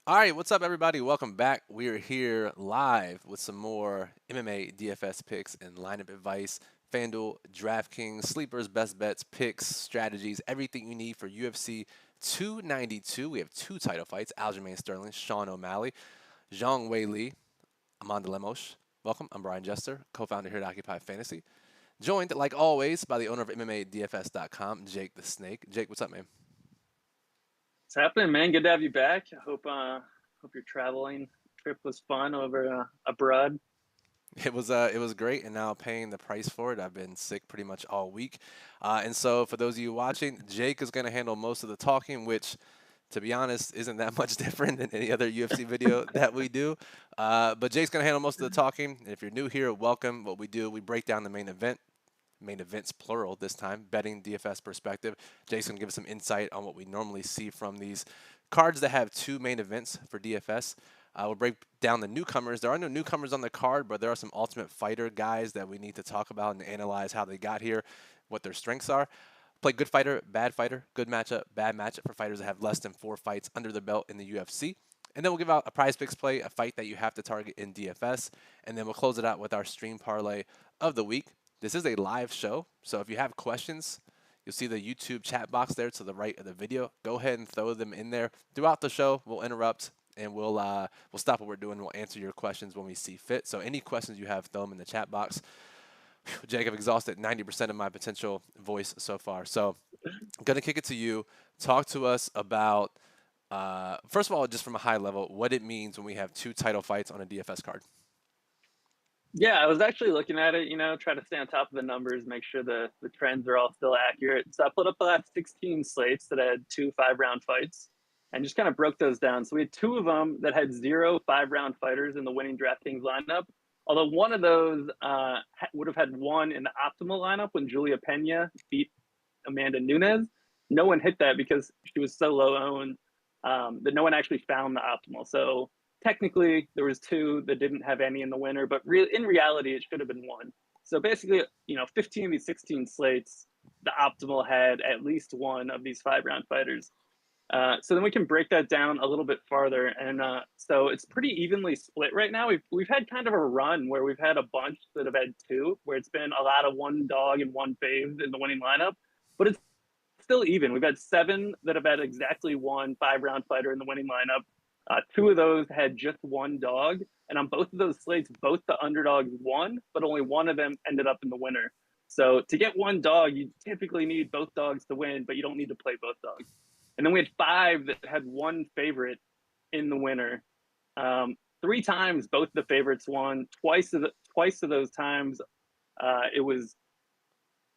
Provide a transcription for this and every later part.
All right, what's up, everybody? Welcome back. We are here live with some more MMA DFS picks and lineup advice. FanDuel, DraftKings, sleepers, best bets, picks, strategies, everything you need for UFC 292. We have two title fights: Aljamain Sterling, Sean O'Malley, Zhang Weili, Amanda Lemos. Welcome. I'm Brian Jester, co-founder here at Occupy Fantasy. Joined, like always, by the owner of MMADFS.com, Jake the Snake. Jake, what's up, man? What's happening, man? Good to have you back. I hope your traveling trip was fun over abroad. It was great, and now paying the price for it. I've been sick pretty much all week, and so for those of you watching, Jake is going to handle most of the talking, which, to be honest, isn't that much different than any other UFC video that we do. But Jake's going to handle most of the talking. And if you're new here, welcome. What we do, we break down the main event. Main events plural this time, betting DFS perspective. Jake's gonna give us some insight on what we normally see from these cards that have two main events for DFS. We'll break down the newcomers. There are no newcomers on the card, but there are some Ultimate Fighter guys that we need to talk about and analyze how they got here, what their strengths are. Play good fighter, good matchup, bad matchup for fighters that have less than 4 fights under the belt in the UFC. And then we'll give out a prize picks play, a fight that you have to target in DFS. And then we'll close it out with our stream parlay of the week. This is a live show, so if you have questions, you'll see the YouTube chat box there to the right of the video. Go ahead and throw them in there. Throughout the show, we'll interrupt and we'll stop what we're doing. We'll answer your questions when we see fit. So any questions you have, throw them in the chat box. Jake, I've exhausted 90% of my potential voice so far. So I'm going to kick it to you. Talk to us about, first of all, just from a high level, what it means when we have two title fights on a DFS card. Yeah, I was actually looking at it, try to stay on top of the numbers, make sure the trends are all still accurate. So I put up the last 16 slates that had two 5-round fights and just kind of broke those down. So we had two of them that had 0 5-round fighters in the winning DraftKings lineup. Although one of those would have had one in the optimal lineup when Julia Pena beat Amanda Nunes. No one hit that because she was so low owned that no one actually found the optimal. So technically, there was two that didn't have any in the winner, but in reality, it should have been one. So basically, 15 of these 16 slates, the optimal had at least one of these 5-round fighters. So then we can break that down a little bit farther, and so it's pretty evenly split right now. We've had kind of a run where we've had a bunch that have had two, where it's been a lot of one dog and one fave in the winning lineup, but it's still even. We've had 7 that have had exactly one 5-round fighter in the winning lineup. 2 of those had just one dog, and on both of those slates, both the underdogs won, but only one of them ended up in the winner. So to get one dog, you typically need both dogs to win, but you don't need to play both dogs. And then we had 5 that had one favorite in the winner. 3 times, both the favorites won. Twice of those times, it was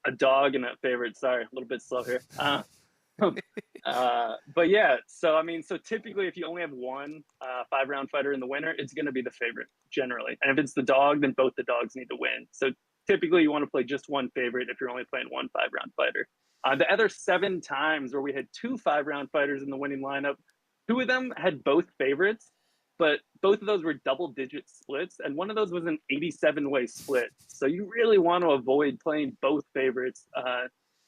a dog and a favorite. Sorry, a little bit slow here. But yeah, so typically if you only have one 5-round fighter in the winner, it's going to be the favorite generally. And if it's the dog, then both the dogs need to win. So typically you want to play just one favorite if you're only playing one 5-round fighter. The other 7 times where we had two 5-round fighters in the winning lineup, 2 of them had both favorites, but both of those were double-digit splits, and one of those was an 87-way split. So you really want to avoid playing both favorites.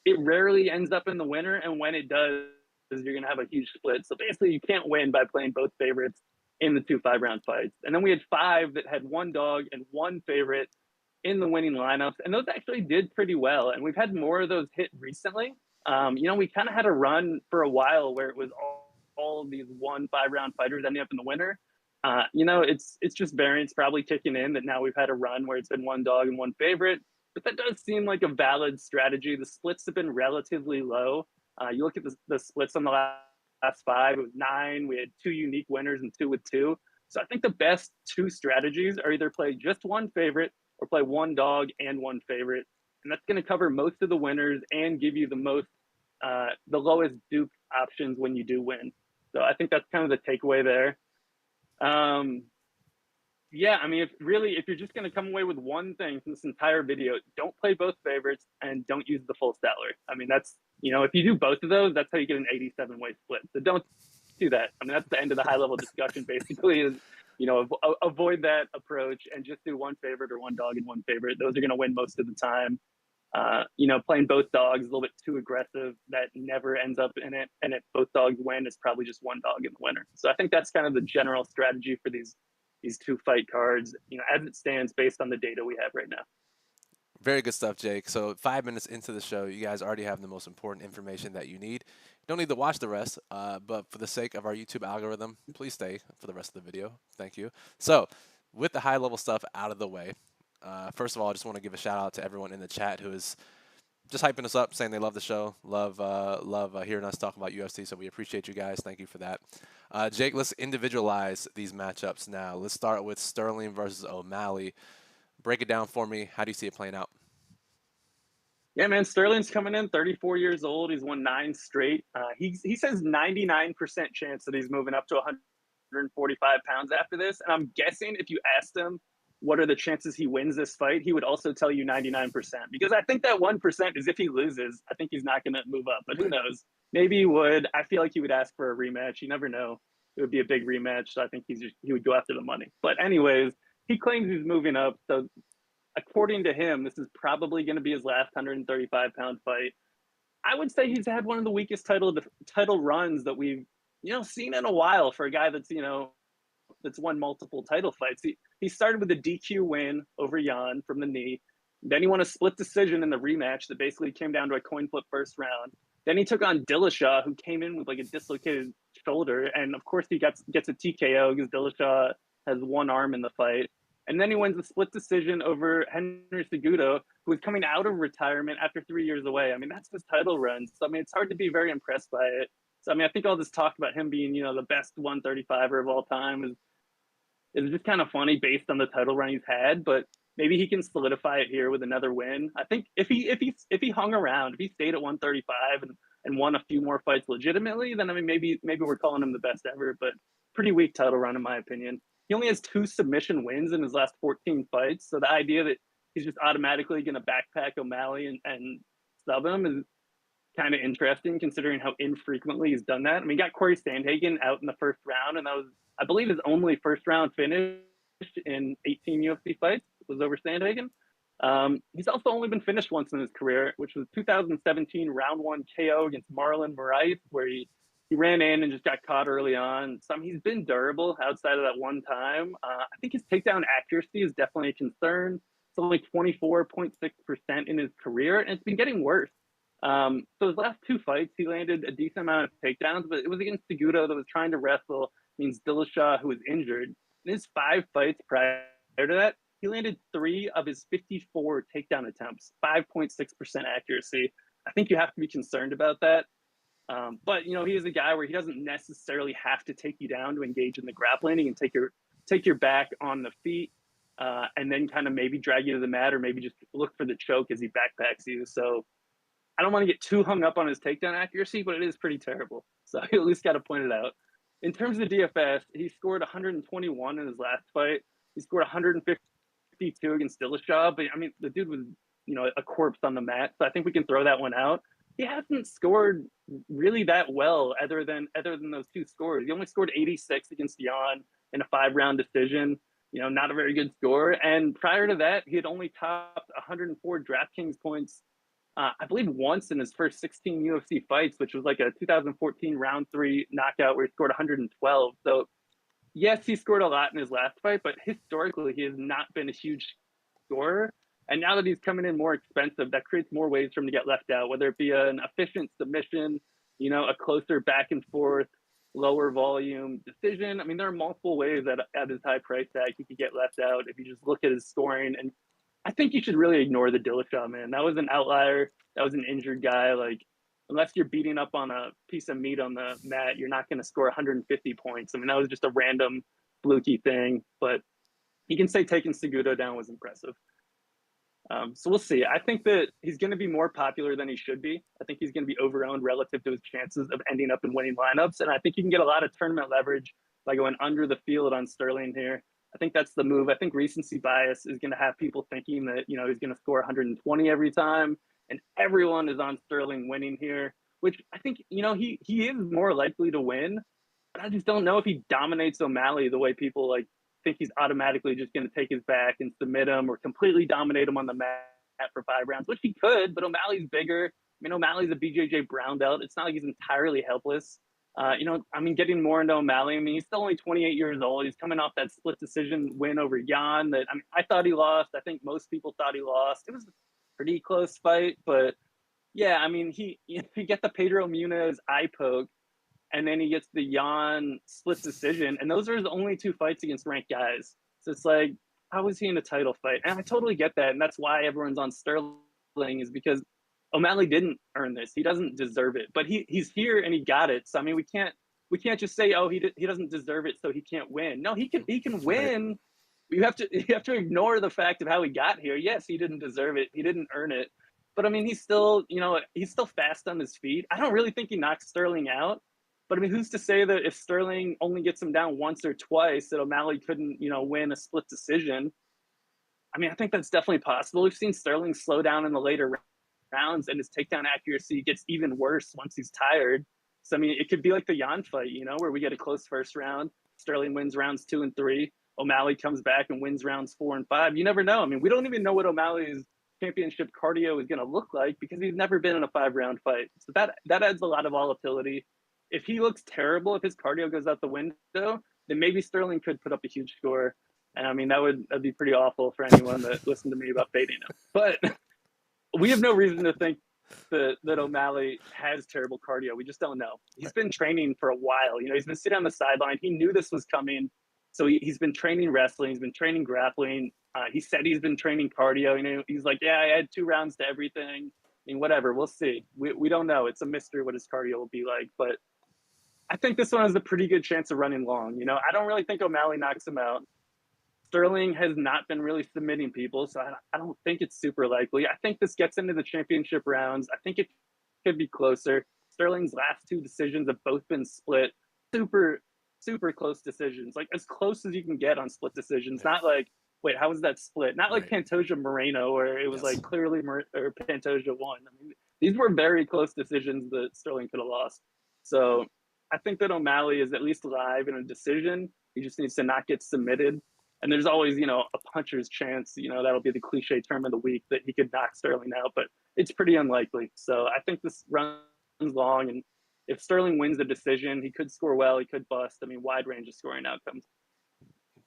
It rarely ends up in the winner, and when it does, you're going to have a huge split. So basically, you can't win by playing both favorites in the two 5-round fights. And then we had 5 that had one dog and one favorite in the winning lineups, and those actually did pretty well. And we've had more of those hit recently. We kind of had a run for a while where it was all these one 5-round fighters ending up in the winner. It's just variance probably kicking in that now we've had a run where it's been one dog and one favorite. But that does seem like a valid strategy. The splits have been relatively low. You look at the splits on the last 5, it was 9. We had 2 unique winners and 2 with 2. So I think the best 2 strategies are either play just one favorite or play one dog and one favorite. And that's going to cover most of the winners and give you the lowest dupe options when you do win. So I think that's kind of the takeaway there. Yeah, I mean, if you're just going to come away with one thing from this entire video, don't play both favorites and don't use the full salary. I mean, that's, if you do both of those, that's how you get an 87-way split. So don't do that. I mean, that's the end of the high-level discussion, basically, is, avoid that approach and just do one favorite or one dog and one favorite. Those are going to win most of the time. Playing both dogs a little bit too aggressive that never ends up in it. And if both dogs win, it's probably just one dog in the winner. So I think that's kind of the general strategy for these two fight cards, as it stands based on the data we have right now. Very good stuff, Jake. So 5 minutes into the show, you guys already have the most important information that you need. You don't need to watch the rest, but for the sake of our YouTube algorithm, please stay for the rest of the video. Thank you. So with the high-level stuff out of the way, first of all, I just want to give a shout-out to everyone in the chat who is just hyping us up, saying they love the show, love hearing us talk about UFC, so we appreciate you guys. Thank you for that. Jake, let's individualize these matchups now. Let's start with Sterling versus O'Malley. Break it down for me. How do you see it playing out? Yeah, man, Sterling's coming in 34 years old. He's won 9 straight. He says 99% chance that he's moving up to 145 pounds after this. And I'm guessing if you asked him what are the chances he wins this fight, he would also tell you 99%. Because I think that 1% is if he loses, I think he's not going to move up. But who knows? Maybe he would. I feel like he would ask for a rematch. You never know. It would be a big rematch. So I think he would go after the money. But anyways, he claims he's moving up. So according to him, this is probably going to be his last 135-pound fight. I would say he's had one of the weakest title runs that we've seen in a while for a guy that's won multiple title fights. He started with a DQ win over Jan from the knee. Then he won a split decision in the rematch that basically came down to a coin flip first round. Then he took on Dillashaw, who came in with like a dislocated shoulder, and of course he gets a TKO because Dillashaw has one arm in the fight. And then he wins a split decision over Henry Cejudo, who was coming out of retirement after 3 years away. I mean, that's his title run. So, I mean, it's hard to be very impressed by it. So, I mean, I think all this talk about him being, the best 135er of all time is just kind of funny based on the title run he's had. But maybe he can solidify it here with another win. I think if he hung around, if he stayed at 135 and won a few more fights legitimately, then I mean, maybe we're calling him the best ever. But pretty weak title run in my opinion. He only has 2 submission wins in his last 14 fights. So the idea that he's just automatically going to backpack O'Malley and sub him is kind of interesting considering how infrequently he's done that. I mean, he got Corey Sandhagen out in the first round, and that was, I believe, his only first round finish in 18 UFC fights was over Sandhagen. He's also only been finished once in his career, which was 2017 round 1 KO against Marlon Moraes, where he ran in and just got caught early on. He's been durable outside of that one time. I think his takedown accuracy is definitely a concern. It's only 24.6% in his career, and it's been getting worse. So his last 2 fights, he landed a decent amount of takedowns, but it was against Cejudo that was trying to wrestle, means Dillashaw, who was injured. In his 5 fights prior to that, he landed 3 of his 54 takedown attempts, 5.6% accuracy. I think you have to be concerned about that. But he is a guy where he doesn't necessarily have to take you down to engage in the grappling. He can take your back on the feet, and then kind of maybe drag you to the mat, or maybe just look for the choke as he backpacks you. So I don't want to get too hung up on his takedown accuracy, but it is pretty terrible. So you at least got to point it out. In terms of DFS, he scored 121 in his last fight. He scored 152 against Dillashaw, but I mean, the dude was a corpse on the mat. So I think we can throw that one out. He hasn't scored really that well other than those 2 scores. He only scored 86 against Jan in a 5-round decision. Not a very good score. And prior to that, he had only topped 104 DraftKings points, I believe once in his first 16 UFC fights, which was like a 2014 round 3 knockout where he scored 112. So yes, he scored a lot in his last fight, but historically he has not been a huge scorer. And now that he's coming in more expensive, that creates more ways for him to get left out, whether it be an efficient submission, a closer back and forth, lower volume decision. I mean, there are multiple ways that at his high price tag he could get left out if you just look at his scoring. And I think you should really ignore the Dillashaw, man. That was an outlier. That was an injured guy. Like, unless you're beating up on a piece of meat on the mat, you're not going to score 150 points. I mean, that was just a random fluky thing. But he can say taking Cejudo down was impressive. So we'll see. I think that he's going to be more popular than he should be. I think he's going to be overowned relative to his chances of ending up in winning lineups. And I think you can get a lot of tournament leverage by going under the field on Sterling here. I think that's the move. I think recency bias is going to have people thinking that, he's going to score 120 every time. And everyone is on Sterling winning here, which I think, he is more likely to win. But I just don't know if he dominates O'Malley the way people think he's automatically just going to take his back and submit him or completely dominate him on the mat for 5 rounds, which he could, but O'Malley's bigger. I mean, O'Malley's a BJJ brown belt. It's not like he's entirely helpless. I mean, getting more into O'Malley, I mean, he's still only 28 years old. He's coming off that split decision win over Jan that, I mean, I thought he lost. I think most people thought he lost. It was a pretty close fight, but yeah, I mean, he get the Pedro Munez eye poke, and then he gets the Jan split decision, and those are his only 2 fights against ranked guys. So it's like, how is he in a title fight? And I totally get that, and that's why everyone's on Sterling, is because O'Malley didn't earn this. He doesn't deserve it, but he's here and he got it. So I mean, we can't just say, oh, he doesn't deserve it, so he can't win. No, he can win. Right. You have to ignore the fact of how he got here. Yes, he didn't deserve it. He didn't earn it. But I mean, he's still fast on his feet. I don't really think he knocked Sterling out. But I mean, who's to say that if Sterling only gets him down once or twice, that O'Malley couldn't, win a split decision? I mean, I think that's definitely possible. We've seen Sterling slow down in the later rounds, and his takedown accuracy gets even worse once he's tired. So I mean, it could be like the Jan fight, where we get a close first round, Sterling wins rounds 2 and 3, O'Malley comes back and wins rounds 4 and 5. You never know. I mean, we don't even know what O'Malley's championship cardio is going to look like because he's never been in a 5-round fight. So that adds a lot of volatility. If he looks terrible, if his cardio goes out the window, then maybe Sterling could put up a huge score. And I mean, that'd be pretty awful for anyone that listened to me about fading him. But we have no reason to think that O'Malley has terrible cardio. We just don't know. He's been training for a while. He's been sitting on the sideline. He knew this was coming. So he's been training wrestling. He's been training grappling. He said he's been training cardio. He's like, yeah, I had 2 rounds to everything. I mean, whatever. We'll see. We don't know. It's a mystery what his cardio will be like. But I think this one has a pretty good chance of running long. I don't really think O'Malley knocks him out. Sterling has not been really submitting people, so I don't think it's super likely. I think this gets into the championship rounds. I think it could be closer. Sterling's last 2 decisions have both been split. Super, super close decisions. Like, as close as you can get on split decisions. Not like, wait, how was that split? Not like Pantoja Moreno, where it was like clearly or Pantoja won. I mean, these were very close decisions that Sterling could have lost. So I think that O'Malley is at least live in a decision. He just needs to not get submitted. And there's always, a puncher's chance, that'll be the cliche term of the week, that he could knock Sterling out, but it's pretty unlikely. So I think this runs long, and if Sterling wins the decision, he could score well, he could bust. I mean, wide range of scoring outcomes.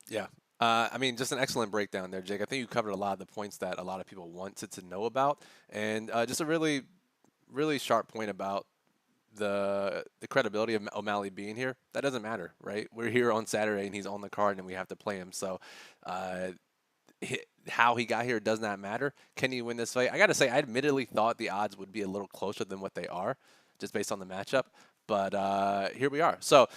Yeah. I mean, just an excellent breakdown there, Jake. I think you covered a lot of the points that a lot of people wanted to know about, and just a really, really sharp point about the credibility of O'Malley being here. That doesn't matter, right? We're here on Saturday and he's on the card and we have to play him. So how he got here does not matter. Can he win this fight? I got to say, I admittedly thought the odds would be a little closer than what they are, just based on the matchup. But here we are. So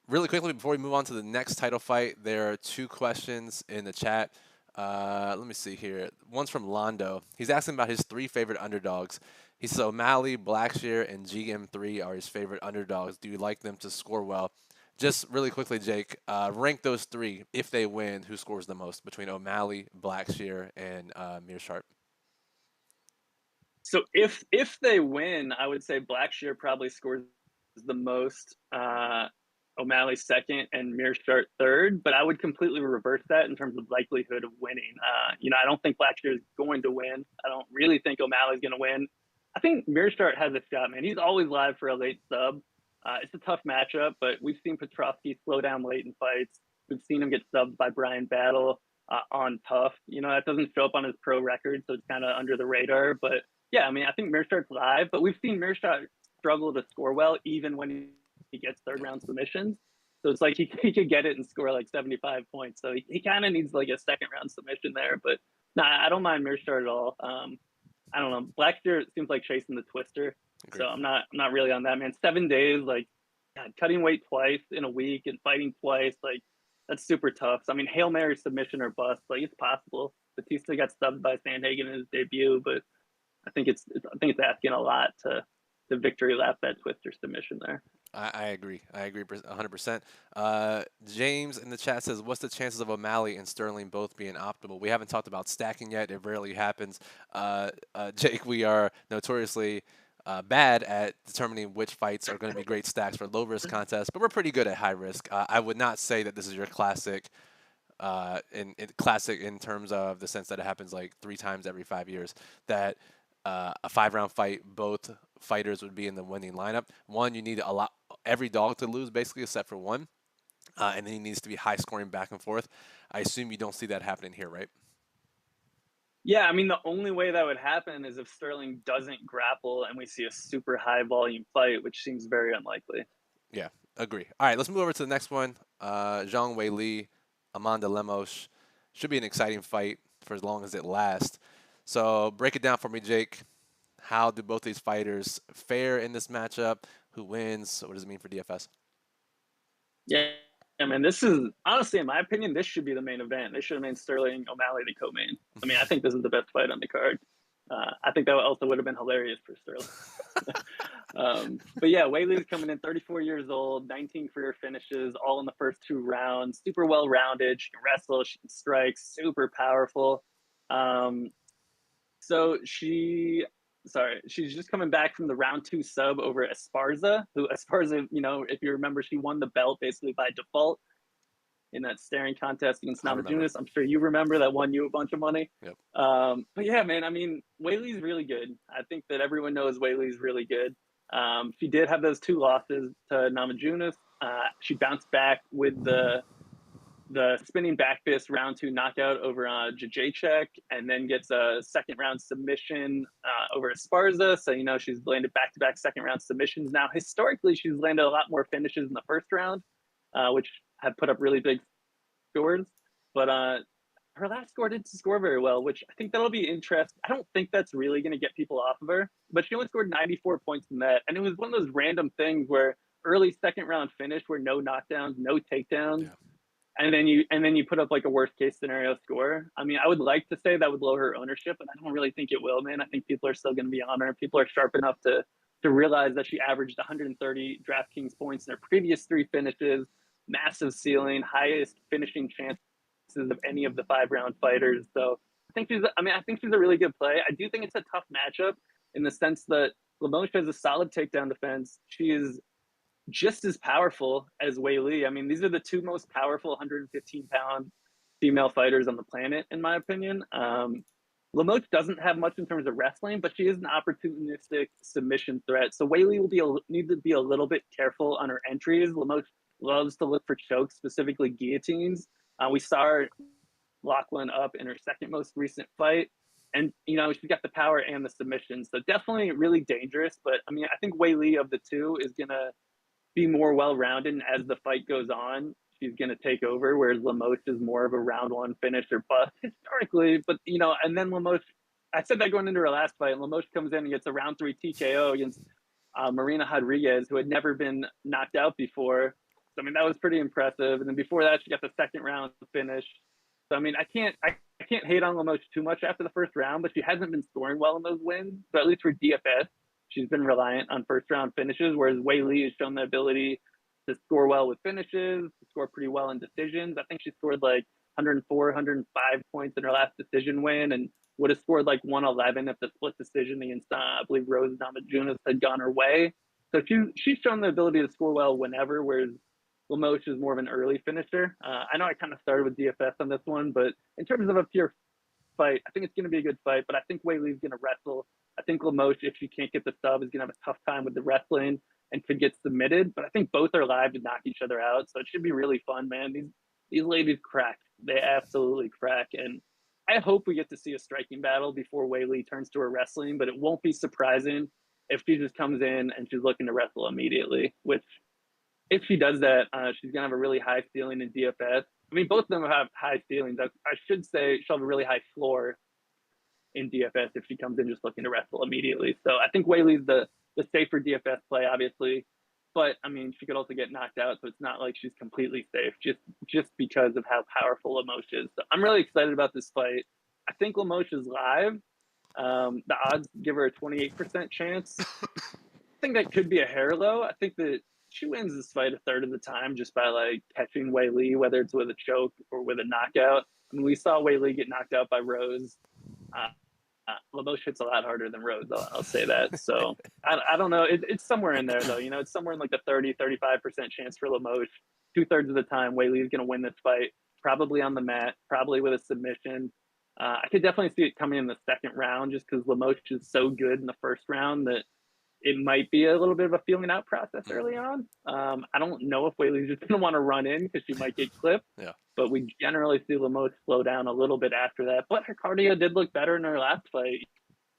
really quickly, before we move on to the next title fight, there are 2 questions in the chat. Let me see here. One's from Londo. He's asking about his 3 favorite underdogs. He says O'Malley, Blackshear, and GM3 are his favorite underdogs. Do you like them to score well? Just really quickly, Jake, rank those 3. If they win, who scores the most between O'Malley, Blackshear, and Meerschaert? So if they win, I would say Blackshear probably scores the most, O'Malley second, and Meerschaert third. But I would completely reverse that in terms of likelihood of winning. I don't think Blackshear is going to win. I don't really think O'Malley's going to win. I think Meerschaert has a shot, man. He's always live for a late sub. It's a tough matchup, but we've seen Petrovsky slow down late in fights. We've seen him get subbed by Brian Battle on tough. That doesn't show up on his pro record, so it's kind of under the radar. But yeah, I mean, I think Meerschaert's live, but we've seen Meerschaert struggle to score well even when he gets 3rd-round submissions. So it's like he could get it and score like 75 points. So he kind of needs like a 2nd-round submission there. But I don't mind Meerschaert at all. I don't know. Blackshear seems like chasing the twister. Agreed. So I'm not really on that, man. 7 days, like, God, cutting weight twice in a week and fighting twice, like, that's super tough. So, I mean, Hail Mary submission or bust, like, it's possible. Batista got stubbed by Sandhagen in his debut, but I think it's asking a lot to victory lap that twister submission there. I agree. 100%. James in the chat says, what's the chances of O'Malley and Sterling both being optimal? We haven't talked about stacking yet. It rarely happens. Jake, we are notoriously bad at determining which fights are going to be great stacks for low-risk contests, but we're pretty good at high risk. I would not say that this is your classic in classic in terms of the sense that it happens like 3 times every 5 years. That a 5 round fight, both fighters would be in the winning lineup. One, you need every dog to lose basically, except for one, and then it needs to be high scoring back and forth. I assume you don't see that happening here, right? Yeah, I mean, the only way that would happen is if Sterling doesn't grapple and we see a super high volume fight, which seems very unlikely. Yeah, agree. All right, let's move over to the next one. Zhang Weili, Amanda Lemos. Should be an exciting fight for as long as it lasts. So break it down for me, Jake. How do both these fighters fare in this matchup? Who wins? What does it mean for DFS? Yeah, I mean, this is honestly, in my opinion, this should be the main event. They should have made Sterling O'Malley the co-main. I mean, I think this is the best fight on the card. I think that also would have been hilarious for Sterling. But yeah, Weili's coming in 34 years old, 19 career finishes, all in the first 2 rounds. Super well rounded. She can wrestle, she can strike, super powerful. Um, so she's just coming back from the round 2 sub over Esparza, who Esparza, if you remember, she won the belt basically by default in that staring contest against I remember. Namajunas. I'm sure you remember that won you a bunch of money. Yep. But yeah, man, I mean, Weili's really good. I think that everyone knows Weili's really good. She did have those 2 losses to Namajunas. She bounced back with the spinning back fist round 2 knockout over Jacek, and then gets a second round submission over Esparza. So, she's landed back-to-back second round submissions. Now, historically, she's landed a lot more finishes in the first round, which have put up really big scores. But her last score didn't score very well, which I think that'll be interesting. I don't think that's really going to get people off of her, but she only scored 94 points in that. And it was one of those random things where early second round finish where no knockdowns, no takedowns. Yeah. And then you put up like a worst case scenario score. I mean, I would like to say that would lower her ownership, but I don't really think it will, man. I think people are still going to be on her. People are sharp enough to realize that she averaged 130 DraftKings points in her previous 3 finishes, massive ceiling, highest finishing chances of any of the 5 round fighters. So I think she's a really good play. I do think it's a tough matchup in the sense that Lemos has a solid takedown defense. She is just as powerful as Weili. I mean, these are the 2 most powerful 115-pound female fighters on the planet, in my opinion. Lemos doesn't have much in terms of wrestling, but she is an opportunistic submission threat. So Weili will need to be a little bit careful on her entries. Lemos loves to look for chokes, specifically guillotines. We saw her lock one up in her second most recent fight. And, she's got the power and the submission. So definitely really dangerous. But, I mean, I think Weili of the 2 is going to be more well-rounded, and as the fight goes on, she's going to take over, whereas Lemos is more of a round 1 finish or bust historically. But, and then Lemos, I said that going into her last fight, Lemos comes in and gets a round 3 TKO against Marina Rodriguez, who had never been knocked out before. So, I mean, that was pretty impressive. And then before that, she got the second round finish. So, I mean, I can't hate on Lemos too much after the first round, but she hasn't been scoring well in those wins. So at least for DFS, she's been reliant on first round finishes, whereas Weili has shown the ability to score well with finishes, to score pretty well in decisions. I think she scored like 104, 105 points in her last decision win, and would have scored like 111 if the split decision against, I believe, Rose Namajunas had gone her way. So she's shown the ability to score well whenever, whereas Lemos is more of an early finisher. I know I kind of started with DFS on this one, but in terms of a pure fight, I think it's going to be a good fight, but I think Weili's going to wrestle. I think Lemos, if she can't get the sub, is going to have a tough time with the wrestling and could get submitted. But I think both are live to knock each other out, so it should be really fun, man. These ladies crack. They absolutely crack, and I hope we get to see a striking battle before Weili turns to her wrestling. But it won't be surprising if she just comes in and she's looking to wrestle immediately. Which, if she does that, she's gonna have a really high ceiling in DFS. I mean, both of them have high ceilings. I should say she'll have a really high floor in DFS if she comes in just looking to wrestle immediately. So I think Weili's the safer DFS play, obviously. But I mean, she could also get knocked out, so it's not like she's completely safe just because of how powerful Lemos is. So I'm really excited about this fight. I think Lemos is live. The odds give her a 28% chance. I think that could be a hair low. I think that she wins this fight a third of the time just by like catching Weili, whether it's with a choke or with a knockout. I mean, we saw Weili get knocked out by Rose. Lemos hits a lot harder than Rose, I'll say that. So I don't know. It's somewhere in there, though. It's somewhere in like the 30, 35% chance for Lemos. 2/3 of the time, Weili is going to win this fight. probably on the mat, probably with a submission. I could definitely see it coming in the second round just because Lemos is so good in the first round that it might be a little bit of a feeling out process Mm. early on. I don't know if Weili's just going to want to run in because she might get clipped, Yeah. but we generally see Lemos slow down a little bit after that. But her cardio did look better in her last fight.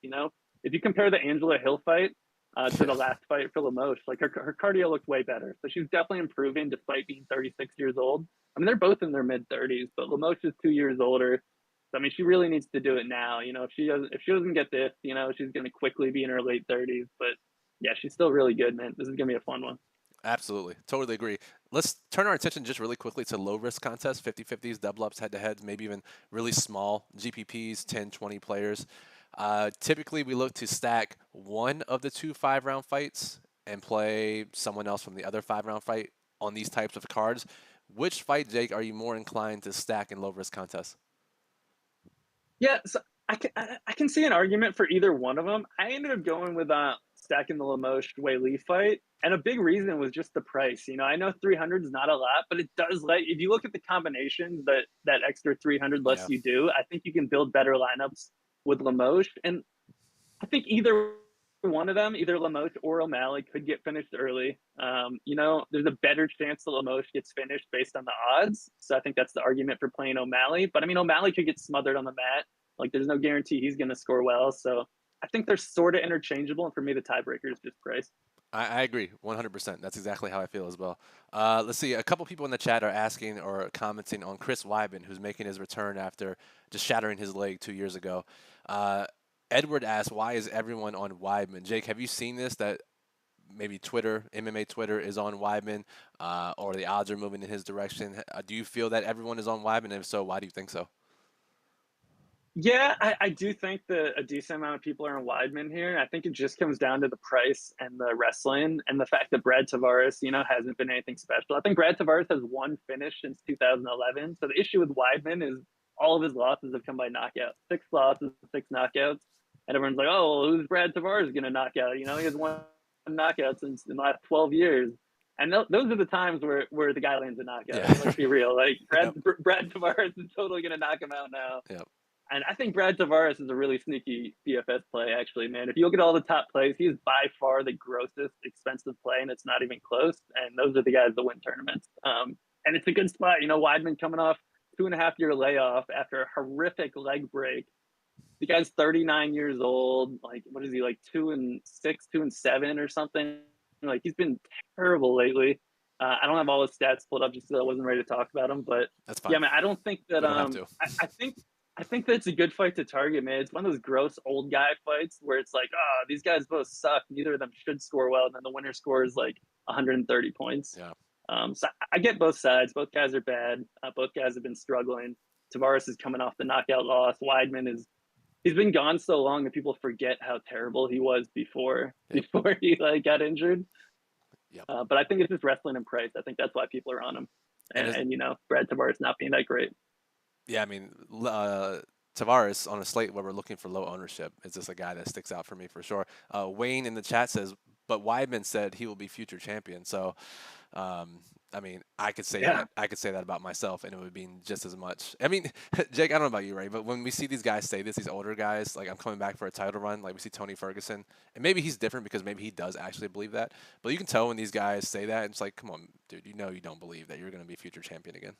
You know, if you compare the Angela Hill fight to the last fight for Lemos, like her cardio looked way better. So she's definitely improving despite being 36 years old. I mean, they're both in their mid 30s, but Lemos is 2 years older. So, I mean, she really needs to do it now. You know, if she doesn't get this, you know, she's going to quickly be in her late 30s. But yeah, she's still really good, man. This is going to be a fun one. Absolutely. Totally agree. Let's turn our attention just really quickly to low risk contests, 50-50s, double ups, head to heads, maybe even really small GPPs, 10, 20 players. Typically, we look to stack one of the two 5-round fights and play someone else from the other 5-round fight on these types of cards. Which fight, Jake, are you more inclined to stack in low risk contests? Yeah, so I can see an argument for either one of them. I ended up going with stacking the Lemos Weili fight, and a big reason was just the price. You know, I know 300 is not a lot, but it does let if you look at the combinations that extra 300 lets Yeah. you do. I think you can build better lineups with Lemos, and I think either one of them, either Lemos or O'Malley, could get finished early. You know, there's a better chance that Lemos gets finished based on the odds. So I think that's the argument for playing O'Malley. But I mean, O'Malley could get smothered on the mat. Like, there's no guarantee he's going to score well. So I think they're sort of interchangeable. And for me, the tiebreaker is just price. I agree 100%. That's exactly how I feel as well. Let's see. A couple people in the chat are asking or commenting on Chris Weidman, who's making his return after just shattering his leg 2 years ago. Edward asked, why is everyone on Weidman? Jake, have you seen this, that maybe Twitter, MMA Twitter is on Weidman, or the odds are moving in his direction? Do you feel that everyone is on Weidman? And if so, why do you think so? Yeah, I do think that a decent amount of people are on Weidman here. I think it just comes down to the price and the wrestling and the fact that Brad Tavares, you know, hasn't been anything special. I think Brad Tavares has one finish since 2011. So the issue with Weidman is all of his losses have come by knockout. 6 losses, 6 knockouts. And everyone's like, oh, well, who's Brad Tavares going to knock out? You know, he has one knockout since in the last 12 years. And those are the times where the guy lands a knockout. Yeah. Let's be real. Like, Yep. Brad Tavares is totally going to knock him out now. Yep. And I think Brad Tavares is a really sneaky DFS play, actually, man. If you look at all the top plays, he's by far the grossest expensive play, and it's not even close. And those are the guys that win tournaments. And it's a good spot. You know, Weidman coming off 2.5-year layoff after a horrific leg break. The guy's 39 years old. Like, what is he, like 2-6, 2-7 or something? Like, he's been terrible lately. I don't have all his stats pulled up just because I wasn't ready to talk about him. But That's fine. yeah, man, I don't think that We don't have to. I think that's a good fight to target, man. It's one of those gross old guy fights where it's like, oh, these guys both suck. Neither of them should score well. And then the winner scores like 130 points. Yeah. So I get both sides. Both guys are bad. Both guys have been struggling. Tavares is coming off the knockout loss. Weidman he's been gone so long that people forget how terrible he was before he like got injured. Yep. But I think it's just wrestling and price. I think that's why people are on him. And you know, Brad Tavares not being that great. Yeah, I mean, Tavares on a slate where we're looking for low ownership is just a guy that sticks out for me for sure. Wayne in the chat says, but Weidman said he will be future champion. So, I mean, I could say that. I could say that about myself, and it would mean just as much. I mean, Jake, I don't know about you, right? But when we see these guys say this, these older guys, like I'm coming back for a title run, like we see Tony Ferguson, and maybe he's different because maybe he does actually believe that. But you can tell when these guys say that, it's like, come on, dude, you know you don't believe that you're going to be future champion again.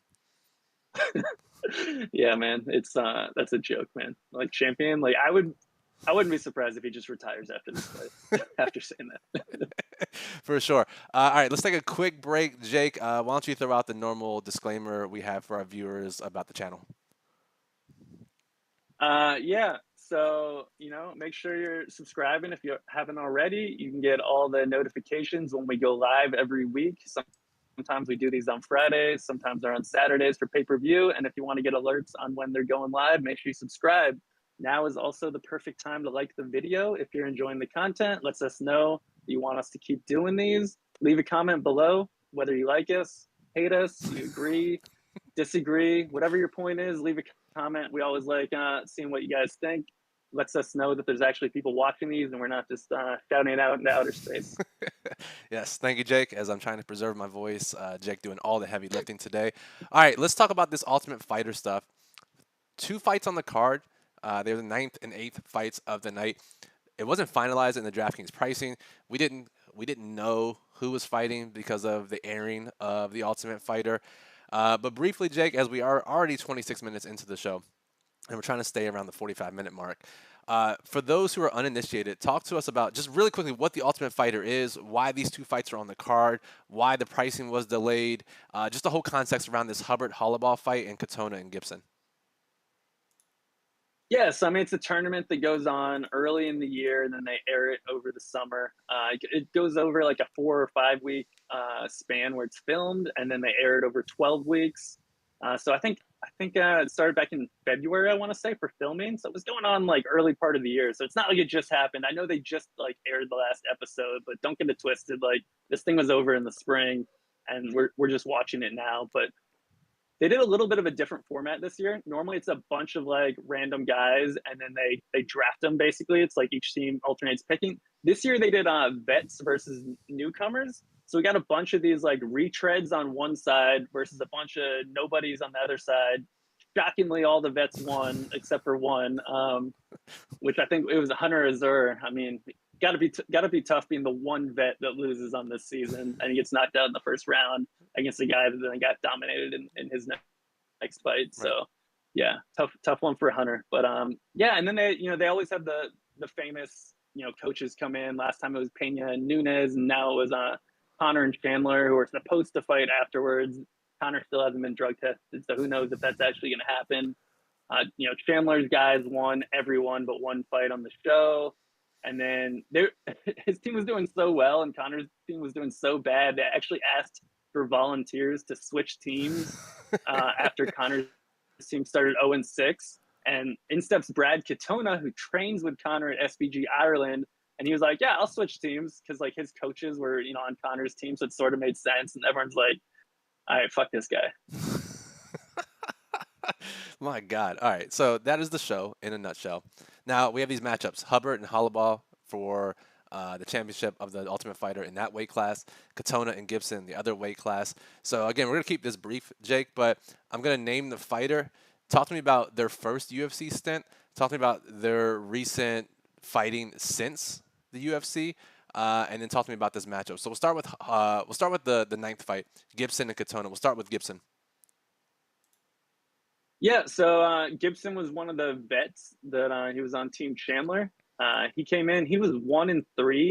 Yeah, man, it's that's a joke, man. Like champion, like I wouldn't be surprised if he just retires after this fight. After saying that. For sure. All right, let's take a quick break. Jake, why don't you throw out the normal disclaimer we have for our viewers about the channel? Yeah. So, you know, make sure you're subscribing if you haven't already. You can get all the notifications when we go live every week. Sometimes we do these on Fridays. Sometimes they're on Saturdays for pay-per-view. And if you want to get alerts on when they're going live, make sure you subscribe. Now is also the perfect time to like the video. If you're enjoying the content, lets us know you want us to keep doing these. Leave a comment below, whether you like us, hate us, you agree, disagree, whatever your point is, leave a comment. We always like seeing what you guys think. lets us know that there's actually people watching these and we're not just shouting it out into outer space. Yes, thank you, Jake. As I'm trying to preserve my voice, Jake doing all the heavy lifting today. All right, let's talk about this Ultimate Fighter stuff. 2 fights on the card. They're the 9th and 8th fights of the night. It wasn't finalized in the DraftKings pricing. We didn't know who was fighting because of the airing of the Ultimate Fighter. But briefly, Jake, as we are already 26 minutes into the show, and we're trying to stay around the 45-minute mark. For those who are uninitiated, talk to us about just really quickly what the Ultimate Fighter is, why these 2 fights are on the card, why the pricing was delayed, just the whole context around this Hubbard-Holloway fight and Katona and Gibson. Yes, I mean it's a tournament that goes on early in the year, and then they air it over the summer. It goes over like a 4 or 5 week span where it's filmed, and then they air it over 12 weeks. So I think it started back in February, I want to say, for filming. So it was going on like early part of the year. So it's not like it just happened. I know they just like aired the last episode, but don't get it twisted. Like this thing was over in the spring, and we're just watching it now. But they did a little bit of a different format this year. Normally, it's a bunch of like random guys, and then they draft them. Basically, it's like each team alternates picking. This year, they did vets versus newcomers. So we got a bunch of these like retreads on one side versus a bunch of nobodies on the other side. Shockingly, all the vets won except for one, which I think it was Hunter Azur. I mean, gotta be tough being the one vet that loses on this season and he gets knocked out in the first round against a guy that then got dominated in his next fight. Right. So yeah, tough one for Hunter. But yeah, and then they always have the famous coaches come in. Last time it was Pena and Nunes, and now it was Connor and Chandler, who are supposed to fight afterwards. Connor still hasn't been drug tested, so who knows if that's actually going to happen. Chandler's guys won everyone but one fight on the show. And then his team was doing so well, and Connor's team was doing so bad. They actually asked for volunteers to switch teams after Connor's team started 0-6. And in steps Brad Katona, who trains with Connor at SBG Ireland. And he was like, yeah, I'll switch teams because like his coaches were, on Connor's team. So it sort of made sense. And everyone's like, all right, fuck this guy. My God. All right. So that is the show in a nutshell. Now we have these matchups: Hubbard and Holloway for the championship of the Ultimate Fighter in that weight class, Katona and Gibson the other weight class. So again, we're gonna keep this brief, Jake, but I'm gonna name the fighter. Talk to me about their first UFC stint. Talk to me about their recent fighting since the UFC. And then talk to me about this matchup. So we'll start with the ninth fight, Gibson and Katona. We'll start with Gibson. Yeah, so Gibson was one of the vets that he was on Team Chandler. He came in, he was 1-3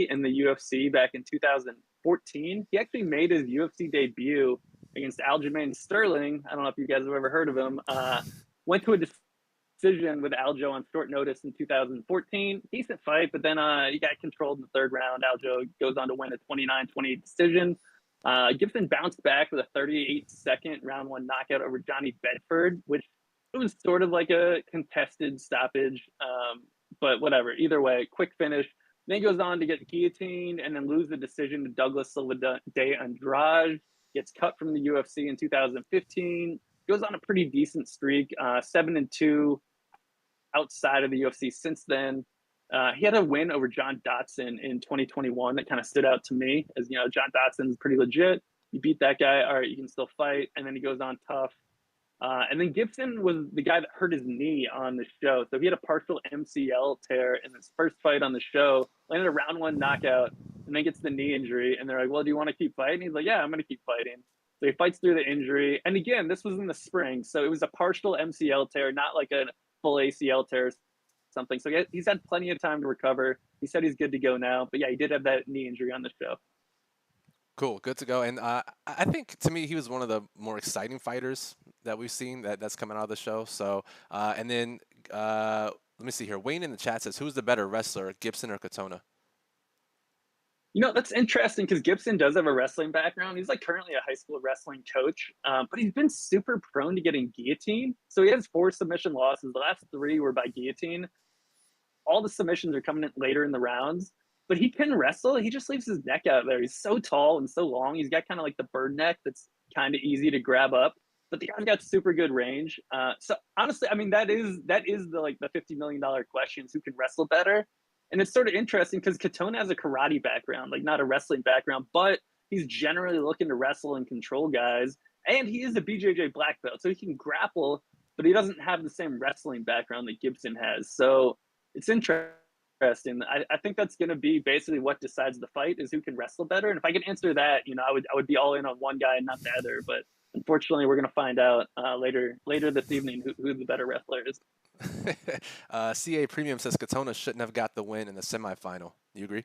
in the UFC back in 2014. He actually made his UFC debut against Aljamain Sterling. I don't know if you guys have ever heard of him. Went to a decision with Aljo on short notice in 2014. Decent fight, but then he got controlled in the third round. Aljo goes on to win a 29-28 decision. Gibson bounced back with a 38-second round 1 knockout over Johnny Bedford, which it was sort of like a contested stoppage, but whatever. Either way, quick finish. Then he goes on to get guillotined and then lose the decision to Douglas Silva de Andrade. Gets cut from the UFC in 2015. Goes on a pretty decent streak, 7-2 outside of the UFC since then. He had a win over John Dotson in 2021 that kind of stood out to me as, John Dotson's pretty legit. You beat that guy, all right, you can still fight. And then he goes on tough. And then Gibson was the guy that hurt his knee on the show. So he had a partial MCL tear in his first fight on the show, landed a round 1 knockout, and then gets the knee injury. And they're like, well, do you want to keep fighting? He's like, yeah, I'm going to keep fighting. So he fights through the injury. And again, this was in the spring. So it was a partial MCL tear, not like a full ACL tear or something. So he's had plenty of time to recover. He said he's good to go now. But yeah, he did have that knee injury on the show. Cool, good to go. And I think to me he was one of the more exciting fighters that we've seen that's coming out of the show. So and then let me see here. Wayne in the chat says, "Who's the better wrestler, Gibson or Katona?" That's interesting because Gibson does have a wrestling background. He's like currently a high school wrestling coach, but he's been super prone to getting guillotined. So he has 4 submission losses. The last 3 were by guillotine. All the submissions are coming in later in the rounds, but he can wrestle. He just leaves his neck out there. He's so tall and so long. He's got kind of like the bird neck that's kind of easy to grab up. but the guy's got super good range. So honestly, I mean, that is the $50 million question is who can wrestle better. And it's sort of interesting because Katona has a karate background, like not a wrestling background, but he's generally looking to wrestle and control guys. And he is a BJJ black belt, so he can grapple, but he doesn't have the same wrestling background that Gibson has. So it's interesting. I think that's going to be basically what decides the fight is who can wrestle better. And if I can answer that, I would be all in on one guy and not the other. But unfortunately, we're going to find out later this evening who the better wrestler is. CA Premium says Katona shouldn't have got the win in the semifinal. You agree?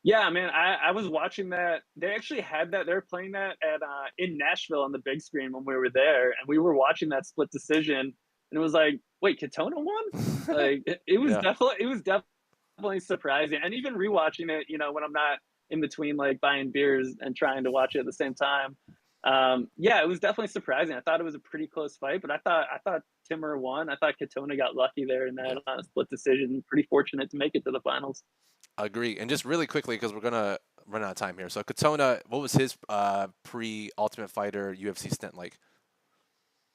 Yeah, man, I was watching that. They actually had that. They were playing that at in Nashville on the big screen when we were there, and we were watching that split decision, and it was like, wait, Katona won? Like it was Yeah. definitely surprising. And even rewatching it, when I'm not in between like buying beers and trying to watch it at the same time. Yeah, it was definitely surprising. I thought it was a pretty close fight, but I thought Timur won. I thought Katona got lucky there in that split decision. Pretty fortunate to make it to the finals. Agree. And just really quickly, because we're gonna run out of time here. So Katona, what was his pre-Ultimate Fighter UFC stint like?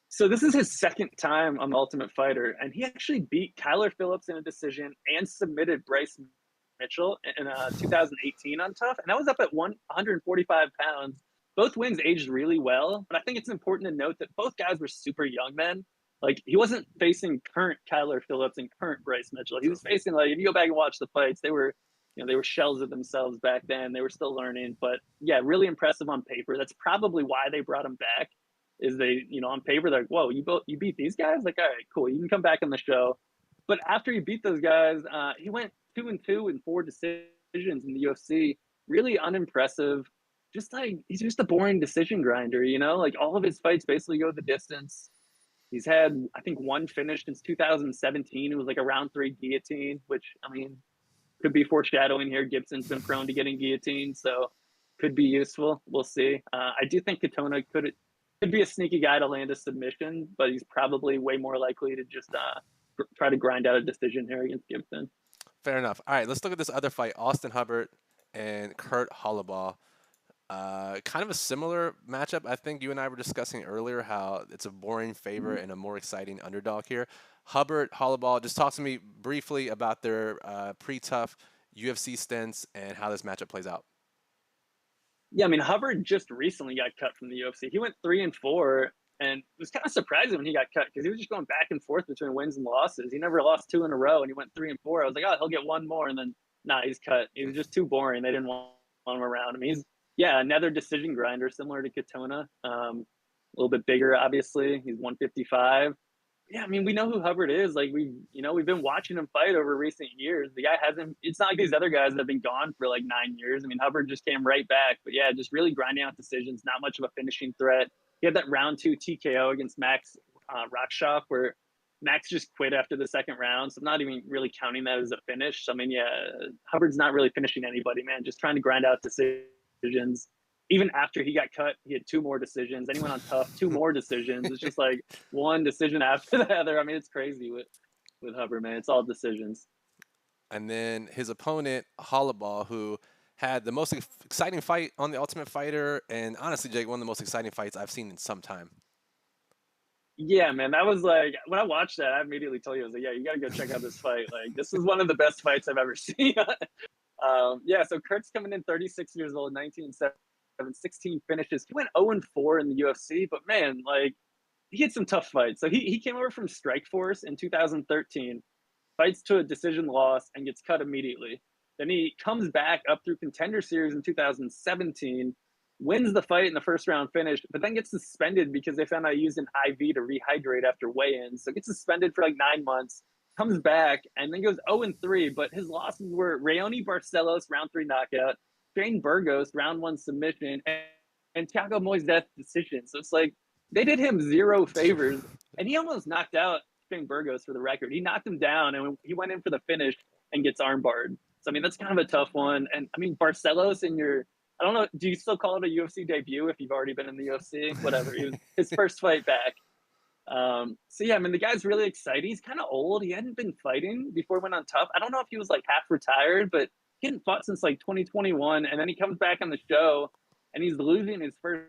So this is his second time on the Ultimate Fighter, and he actually beat Kyler Phillips in a decision and submitted Bryce Mitchell in 2018 on Tough, and that was up at 145 pounds. Both wins aged really well, but I think it's important to note that both guys were super young men. Like he wasn't facing current Kyler Phillips and current Bryce Mitchell. He True. was facing like if you go back and watch the fights, they were shells of themselves back then. They were still learning, but yeah, really impressive on paper. That's probably why they brought him back is they, on paper, they're like, whoa, you beat these guys? Like, all right, cool. You can come back on the show. But after he beat those guys, he went 2-2 in 4 decisions in the UFC. Really unimpressive. Just like, he's just a boring decision grinder, Like, all of his fights basically go the distance. He's had, I think, one finish since 2017. It was like a round 3 guillotine, which, I mean, could be foreshadowing here. Gibson's been prone to getting guillotined, so could be useful. We'll see. I do think Katona could be a sneaky guy to land a submission, but he's probably way more likely to just try to grind out a decision here against Gibson. Fair enough. All right, let's look at this other fight: Austin Hubbard and Kurt Hollabaugh. Kind of a similar matchup. I think you and I were discussing earlier how it's a boring favorite and a more exciting underdog here. Hubbard, Hollabaugh, just talk to me briefly about their pre-tough UFC stints and how this matchup plays out. Yeah, I mean Hubbard just recently got cut from the UFC. He went 3-4, and it was kind of surprising when he got cut because he was just going back and forth between wins and losses. He never lost 2 in a row, and he went 3-4. I was like, oh, he'll get one more, and then he's cut. He was just too boring. They didn't want him around. I mean, he's another decision grinder similar to Katona. A little bit bigger, obviously. He's 155. Yeah, I mean, we know who Hubbard is. Like we've been watching him fight over recent years. The guy hasn't. It's not like these other guys that have been gone for like 9 years. I mean, Hubbard just came right back. But yeah, just really grinding out decisions. Not much of a finishing threat. He had that round 2 TKO against Max Rockshoff where Max just quit after the second round. So I'm not even really counting that as a finish. So, I mean, yeah, Hubbard's not really finishing anybody, man. Just trying to grind out decisions. Even after he got cut, he had 2 more decisions. Then he went on Tough, 2 more decisions. It's just like one decision after the other. I mean, it's crazy with Hubbard, man. It's all decisions. And then his opponent, Hollabaugh, who had the most exciting fight on the Ultimate Fighter, and honestly, Jake, one of the most exciting fights I've seen in some time. Yeah, man, that was like when I watched that, I immediately told you I was like, yeah, you got to go check out this fight. Like, this is one of the best fights I've ever seen. Yeah, so Kurt's coming in 36 years old, 16 finishes. He went 0-4 in the UFC, but man, like he had some tough fights. So he came over from Strikeforce in 2013, fights to a decision loss, and gets cut immediately. Then he comes back up through Contender Series in 2017, wins the fight in the first round finish, but then gets suspended because they found out he used an IV to rehydrate after weigh-ins. So gets suspended for like 9 months, comes back, and then goes 0-3. But his losses were Raoni Barcelos, round 3 knockout, Shane Burgos, round 1 submission, and Thiago Moises decision. So it's like they did him 0 favors, and he almost knocked out Shane Burgos for the record. He knocked him down, and he went in for the finish and gets armbarred. So, I mean, that's kind of a tough one. And, I mean, Barcelos I don't know, do you still call it a UFC debut if you've already been in the UFC? Whatever. It was his first fight back. So, yeah, I mean, the guy's really excited. He's kind of old. He hadn't been fighting before he went on Tough. I don't know if he was, like, half retired, but he hadn't fought since, like, 2021. And then he comes back on the show, and he's losing his first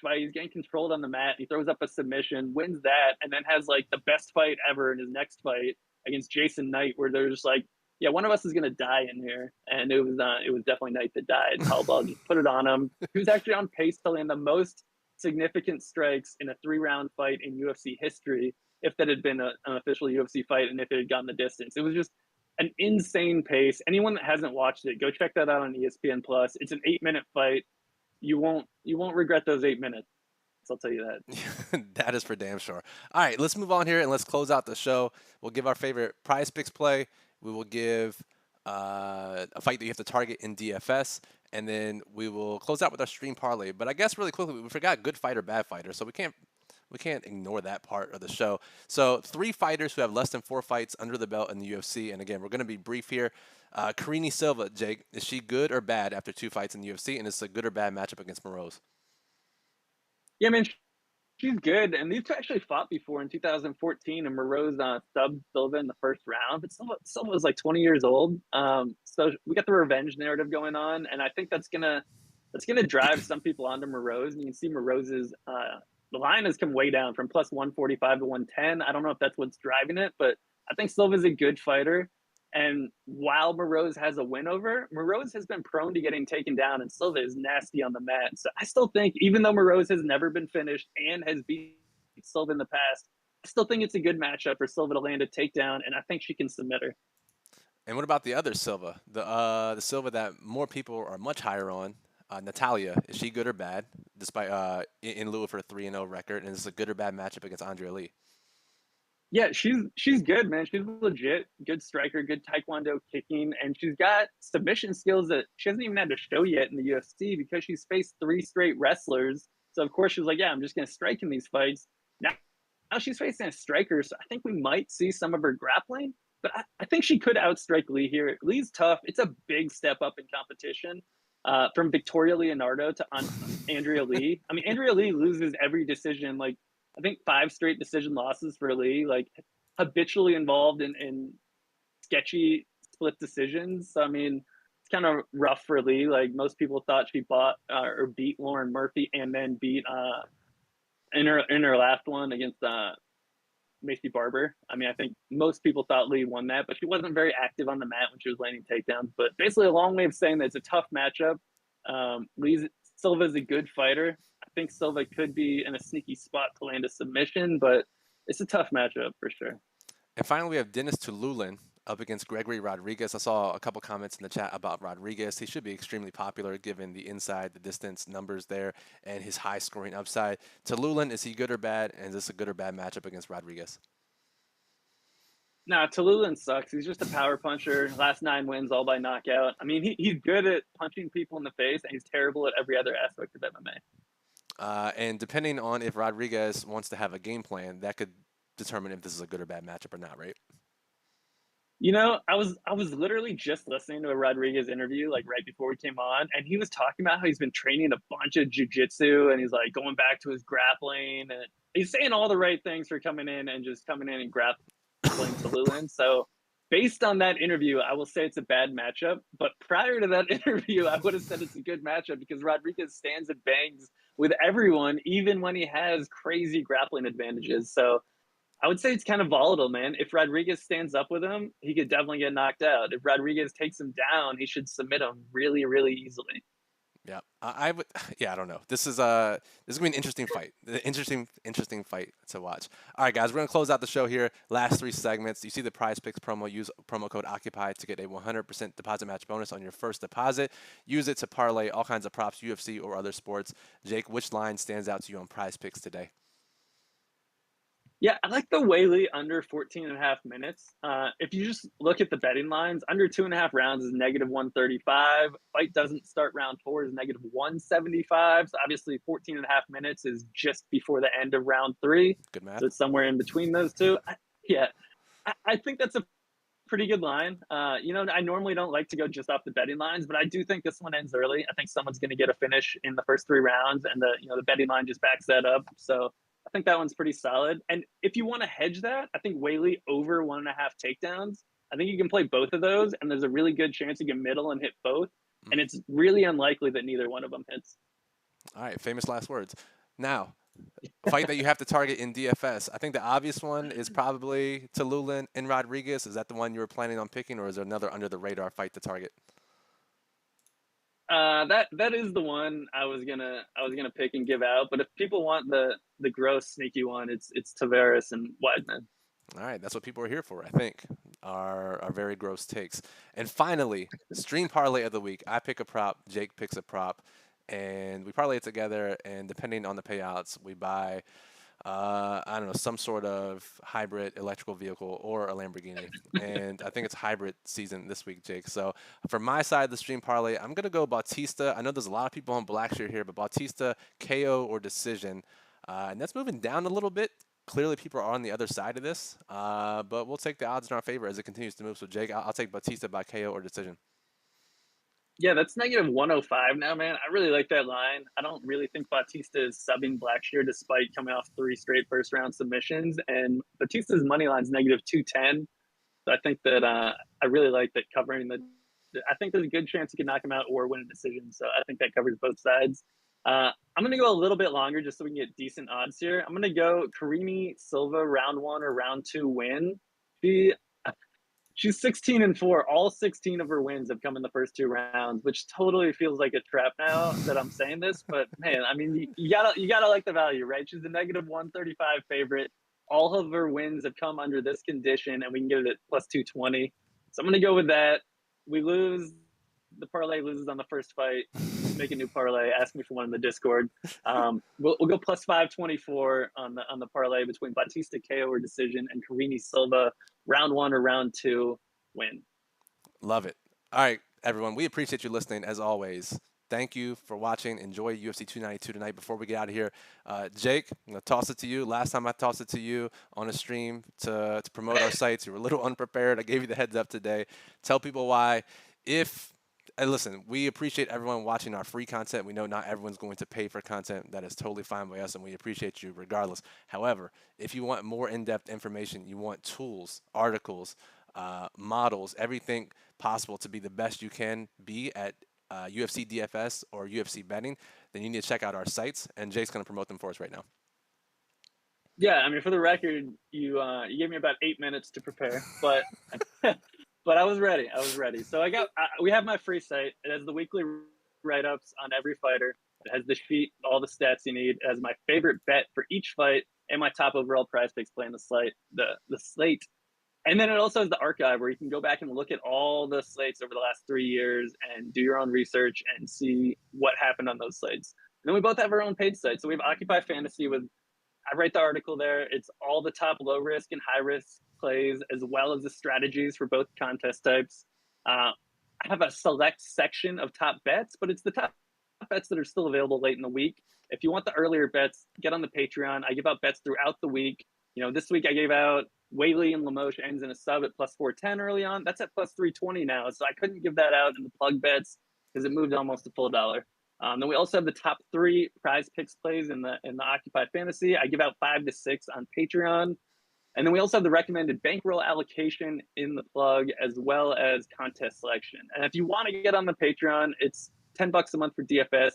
fight. He's getting controlled on the mat. He throws up a submission, wins that, and then has like the best fight ever in his next fight against Jason Knight, where they're just like, yeah, one of us is gonna die in here, and it was definitely Knight that died. Caldwell just put it on him. He was actually on pace to land the most significant strikes in a 3-round fight in UFC history, if that had been an official UFC fight and if it had gotten the distance. It was just an insane pace. Anyone that hasn't watched it, go check that out on ESPN Plus. It's an 8-minute fight. You won't regret those 8 minutes. I'll tell you that. That is for damn sure. All right, let's move on here and let's close out the show. We'll give our favorite prize picks play. We will give a fight that you have to target in DFS, and then we will close out with our stream parlay. But I guess really quickly, we forgot good fighter, bad fighter, so we can't ignore that part of the show. So 3 fighters who have less than 4 fights under the belt in the UFC, and again, we're going to be brief here. Karine Silva, Jake, is she good or bad after 2 fights in the UFC, and is it a good or bad matchup against Moroz? Yeah, man, she's good. And these two actually fought before in 2014, and Moroz subbed Silva in the first round. But Silva was like 20 years old. So we got the revenge narrative going on, and I think that's gonna drive some people onto Moroz. And you can see Moroz's the line has come way down from plus 145 to 110. I don't know if that's what's driving it, but I think Silva's a good fighter. And while Moroz has a win over, Moroz has been prone to getting taken down, and Silva is nasty on the mat. So I still think, even though Moroz has never been finished and has beat Silva in the past, I still think it's a good matchup for Silva to land a takedown, and I think she can submit her. And what about the other Silva, the Silva that more people are much higher on? Natalia, is she good or bad, despite in lieu of her 3-0 record, and is this a good or bad matchup against Andrea Lee? Yeah, she's good, man. She's legit, good striker, good taekwondo kicking, and she's got submission skills that she hasn't even had to show yet in the UFC because she's faced 3 straight wrestlers. So of course she's like, yeah, I'm just gonna strike in these fights. Now she's facing a striker, so I think we might see some of her grappling, but I think she could outstrike Lee here. Lee's tough. It's a big step up in competition from Victoria Leonardo to Andrea Lee. I mean, Andrea Lee loses every decision. Like, I think 5 straight decision losses for Lee, like habitually involved in sketchy split decisions. So, I mean, it's kind of rough for Lee. Like, most people thought she or beat Lauren Murphy and then beat in her last one against Macy Barber. I mean, I think most people thought Lee won that, but she wasn't very active on the mat when she was landing takedowns. But basically, a long way of saying that it's a tough matchup. Silva's a good fighter. I think Silva could be in a sneaky spot to land a submission, but it's a tough matchup for sure. And finally, we have Dennis Tululin up against Gregory Rodriguez. I saw a couple comments in the chat about Rodriguez. He should be extremely popular given the inside, the distance numbers there, and his high scoring upside. Tululin, is he good or bad? And is this a good or bad matchup against Rodriguez? Nah, Tululin sucks. He's just a power puncher. Last 9 wins, all by knockout. I mean, he's good at punching people in the face, and he's terrible at every other aspect of MMA. And depending on if Rodriguez wants to have a game plan, that could determine if this is a good or bad matchup or not, right? You know, I was literally just listening to a Rodriguez interview like right before we came on, and he was talking about how he's been training a bunch of jujitsu, and he's like going back to his grappling, and he's saying all the right things for coming in and grappling Tululin. So based on that interview, I will say it's a bad matchup. But prior to that interview, I would have said it's a good matchup because Rodriguez stands and bangs with everyone, even when he has crazy grappling advantages. So I would say it's kind of volatile, man. If Rodriguez stands up with him, he could definitely get knocked out. If Rodriguez takes him down, he should submit him really, really easily. Yeah, I would. Yeah, I don't know. This is gonna be an interesting fight. Interesting fight to watch. All right, guys, we're gonna close out the show here. Last 3 segments. You see the Prize Picks promo. Use promo code Occupy to get a 100% deposit match bonus on your first deposit. Use it to parlay all kinds of props, UFC or other sports. Jake, which line stands out to you on Prize Picks today? Yeah, I like the Weili under 14 and a half minutes. If you just look at the betting lines, under 2.5 rounds is negative 135. Fight doesn't start round 4 is negative 175. So obviously 14 and a half minutes is just before the end of round 3. Good math. So it's somewhere in between those two. I think that's a pretty good line. I normally don't like to go just off the betting lines, but I do think this one ends early. I think someone's going to get a finish in the first 3 rounds, and the betting line just backs that up. So I think that one's pretty solid. And if you want to hedge that, I think Weili over 1.5 takedowns. I think you can play both of those, and there's a really good chance you can middle and hit both. And it's really unlikely that neither one of them hits. All right, famous last words. Now, a fight that you have to target in DFS. I think the obvious one is probably Tallulah and Rodriguez. Is that the one you were planning on picking, or is there another under the radar fight to target? That is the one I was gonna pick and give out. But if people want the gross sneaky one, it's Tavares and Weidman. All right, that's what people are here for, I think. Our very gross takes. And finally, stream parlay of the week. I pick a prop, Jake picks a prop, and we parlay it together. And depending on the payouts, we buy, I don't know, some sort of hybrid electrical vehicle or a Lamborghini. And I think it's hybrid season this week, Jake. So for my side of the stream parlay, I'm gonna go Bautista. I know there's a lot of people on Blackshear here, but Bautista KO or decision, and that's moving down a little bit. Clearly, people are on the other side of this, but we'll take the odds in our favor as it continues to move. So, Jake, I'll take Batista by KO or decision. Yeah, that's negative 105 now, man. I really like that line. I don't really think Bautista is subbing Blackshear despite coming off 3 straight first round submissions. And Bautista's money line's negative 210. So I think that I really like that covering the. I think there's a good chance he could knock him out or win a decision. So I think that covers both sides. I'm going to go a little bit longer just so we can get decent odds here. I'm going to go Karini Silva round one or round two win. She she's 16-4. All 16 of her wins have come in the first 2 rounds, which totally feels like a trap now that I'm saying this. But man, I mean, you gotta like the value, right? She's a negative 135 favorite. All of her wins have come under this condition, and we can get it at plus 220. So I'm gonna go with that. We lose. The parlay loses on the first fight. Make a new parlay. Ask me for one in the Discord. We'll go plus 524 on the parlay between Batista KO or decision and Karini Silva round one or round two win. Love it. All right, everyone. We appreciate you listening as always. Thank you for watching. Enjoy UFC 292 tonight. Before we get out of here, Jake, I'm going to toss it to you. Last time I tossed it to you on a stream to promote our sites, you were a little unprepared. I gave you the heads up today. Tell people why. If And listen, we appreciate everyone watching our free content. We know not everyone's going to pay for content. That is totally fine by us, and we appreciate you regardless. However, if you want more in-depth information, you want tools, articles, models, everything possible to be the best you can be at UFC DFS or UFC betting, then you need to check out our sites, and Jake's going to promote them for us right now. Yeah, I mean, for the record, you gave me about 8 minutes to prepare, but but I was ready. I was ready. So we have my free site. It has the weekly write-ups on every fighter. It has the sheet, all the stats you need. It has my favorite bet for each fight and my top overall prize picks playing the slate. And then it also has the archive where you can go back and look at all the slates over the last 3 years and do your own research and see what happened on those slates. And then we both have our own paid site. So we have Occupy Fantasy with I write the article there. It's all the top low risk and high risk plays, as well as the strategies for both contest types. I have a select section of top bets, but it's the top bets that are still available late in the week. If you want the earlier bets, get on the Patreon. I give out bets throughout the week. This week I gave out Weili and Lemos ends in a sub at plus 410 early on. That's at plus 320 now. So I couldn't give that out in the plug bets because it moved almost a full dollar. Then we also have the top 3 prize picks plays in the Occupied Fantasy. I give out 5 to 6 on Patreon. And then we also have the recommended bankroll allocation in the plug, as well as contest selection. And if you want to get on the Patreon, it's $10 a month for DFS,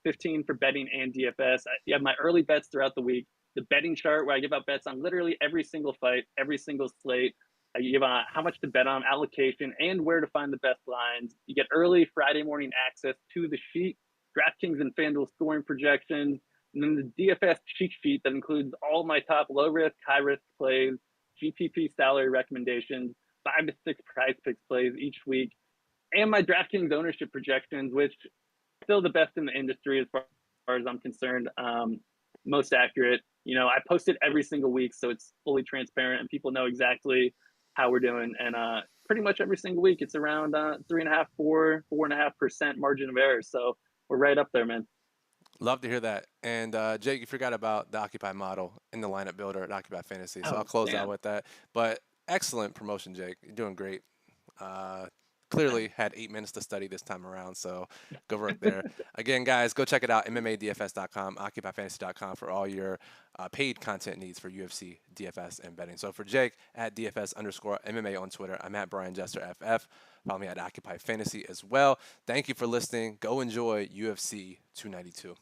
15 for betting and DFS. You have my early bets throughout the week, the betting chart where I give out bets on literally every single fight, every single slate. I give how much to bet on, allocation, and where to find the best lines. You get early Friday morning access to the sheet, DraftKings and FanDuel scoring projections, and then the DFS cheat sheet that includes all my top low risk, high risk plays, GPP salary recommendations, 5 to 6 prize picks plays each week, and my DraftKings ownership projections, which are still the best in the industry as far as I'm concerned. Most accurate. I post it every single week, so it's fully transparent and people know exactly how we're doing. And pretty much every single week, it's around 3.5, 4.5% margin of error. So we're right up there, man. Love to hear that. And Jake, you forgot about the Occupy model in the lineup builder at Occupy Fantasy. So I'll Oh, close out damn. with that. But excellent promotion, Jake. You're doing great. Clearly had 8 minutes to study this time around, so go work there. Again, guys, go check it out, MMADFS.com, OccupyFantasy.com for all your paid content needs for UFC, DFS, and betting. So for Jake, at DFS_MMA on Twitter, I'm at Brian Jester FF. Follow me at Occupy Fantasy as well. Thank you for listening. Go enjoy UFC 292.